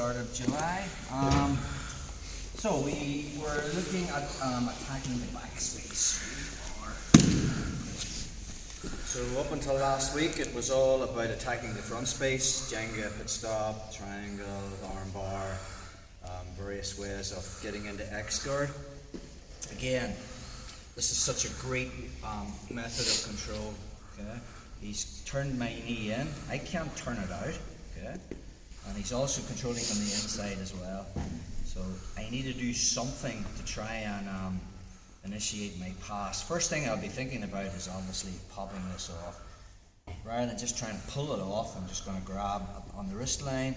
start of July. So we were looking at attacking the backspace. So up until last week it was all about attacking the front space, Jenga, pit stop, triangle, arm bar, various ways of getting into X-guard. Again, this is such a great method of control. Okay, he's turned my knee in. I can't turn it out. Okay, and he's also controlling from the inside as well. So I need to do something to try and initiate my pass. First thing I'll be thinking about is obviously popping this off. Rather than just trying to pull it off, I'm just going to grab on the wrist line,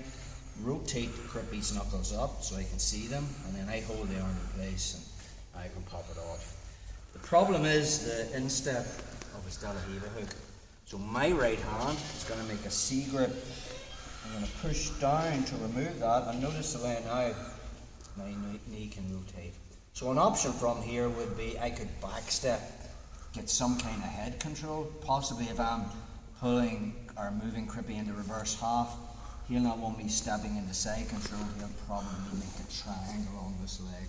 rotate Crippy's knuckles up so I can see them, and then I hold the arm in place and I can pop it off. The problem is the instep of his De La Riva hook. So my right hand is going to make a C grip. I'm going to push down to remove that, and notice the way now my knee can rotate. So an option from here would be I could backstep, get some kind of head control. Possibly if I'm pulling or moving Crippy into reverse half, he'll not want me stepping into side control. He'll probably make a triangle on this leg.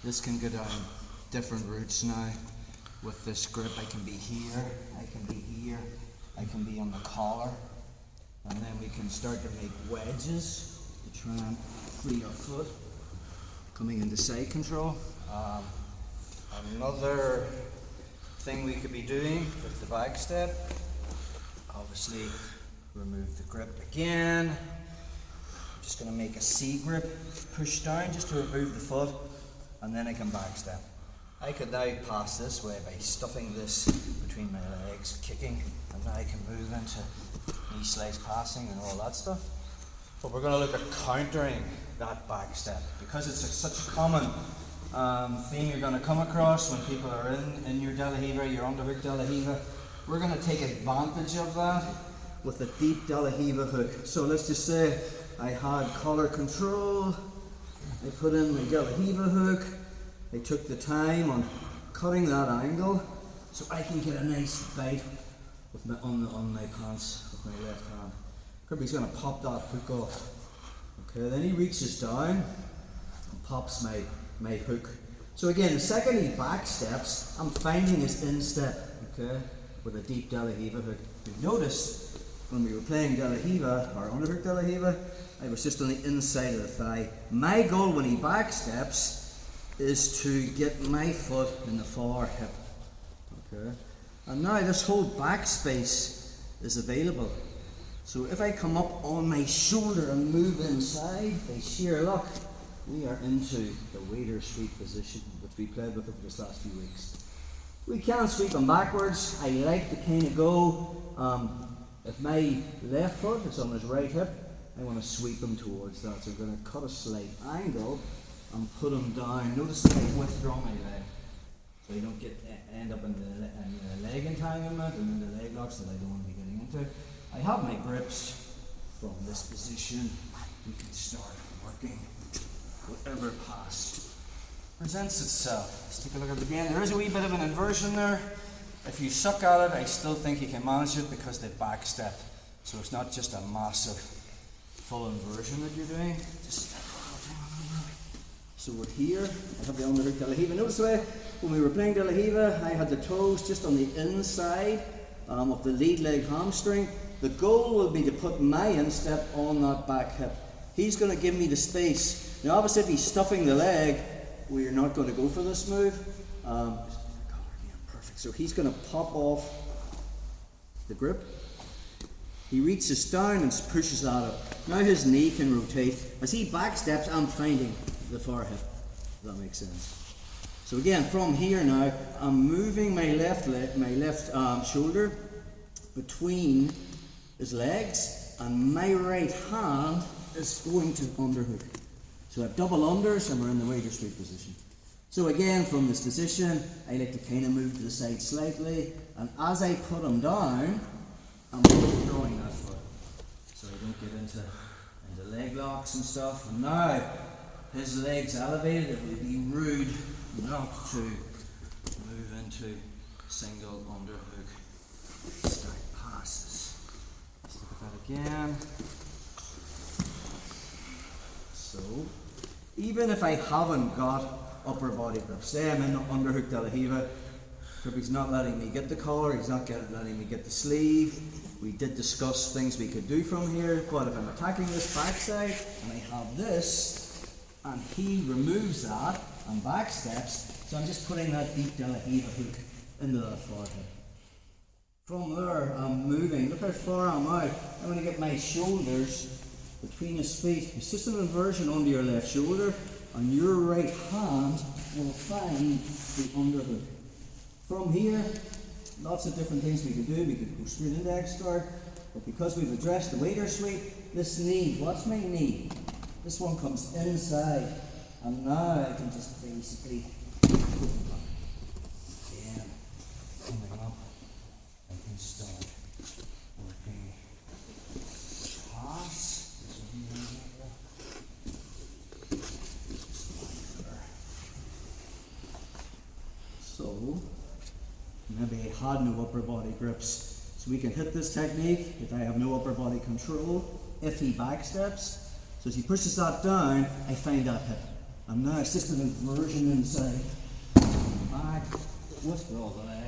This can go down different routes now. With this grip, I can be here, I can be here, I can be on the collar, and then we can start to make wedges to try and free our foot coming into side control. Another thing we could be doing with the back step, obviously remove the grip again. I'm just going to make a C grip, push down just to remove the foot, and then I can back step. I could now pass this way by stuffing this between my legs, kicking, and now I can move into knee slice passing and all that stuff. But we're going to look at countering that back step because it's such a common theme you're going to come across when people are in your De La Riva, your underhook De La Riva. We're going to take advantage of that with a deep De La Riva hook. So let's just say I had collar control, I put in my De La Riva hook, I took the time on cutting that angle so I can get a nice bite with on my pants with my left hand. Crippy's going to pop that hook off. Okay, then he reaches down and pops my hook. So again, the second he back steps, I'm finding his instep, okay, with a deep De La Riva hook. You've noticed when we were playing De La Riva, or underhook De La Riva, I was just on the inside of the thigh. My goal when he back steps is to get my foot in the far hip. Okay, and now this whole back space is available. So if I come up on my shoulder and move inside, by sheer luck, we are into the waiter sweep position, which we played with over this last few weeks. We can sweep them backwards. I like to kind of go, if my left foot is on his right hip, I want to sweep him towards that. So I'm going to cut a slight angle and put him down. Notice that I withdraw my leg, so you don't end up in the leg entanglement and in the leg locks that I don't want to be getting into. I have my grips from this position. We can start working whatever pass presents itself. Let's take a look at it again. There is a wee bit of an inversion there. If you suck at it, I still think you can manage it because they back step. So it's not just a massive full inversion that you're doing. Just so we're here. I have the underhook De La Riva. Notice the way when we were playing De La Riva, I had the toes just on the inside of the lead leg hamstring. The goal will be to put my instep on that back hip. He's going to give me the space. Now obviously if he's stuffing the leg, we're not going to go for this move. Perfect. So he's going to pop off the grip. He reaches down and pushes that up. Now his knee can rotate. As he back steps, I'm finding the far hip. If that makes sense. So again, from here now, I'm moving my left shoulder between his legs, and my right hand is going to underhook. So I have double unders and we're in the waiter sweep position. So again, from this position, I like to kind of move to the side slightly, and as I put him down, I'm withdrawing that foot, so I don't get into leg locks and stuff. And now, his legs elevated, it would be rude not to move into single underhook stack passes. Let's look at that again. So, even if I haven't got upper body grip, say I'm in the underhook de la Riva, he's not letting me get the collar, he's not letting me get the sleeve. We did discuss things we could do from here, but if I'm attacking this backside and I have this, and he removes that and back steps, so I'm just putting that deep de la Riva hook into that forehead. From there, I'm moving. Look how far I'm out. I'm going to get my shoulders between his feet. It's just an inversion onto your left shoulder, and your right hand will find the underhook. From here, lots of different things we could do. We could go straight into X guard, but because we've addressed the waiter sweep, this knee, watch my knee. This one comes inside, and now I can just basically coming up. I can start working pass. So, maybe I had no upper body grips. So we can hit this technique if I have no upper body control, if he backsteps. So as he pushes that down, I find that hip. And now it's just an inversion inside. Back, withdraw the leg.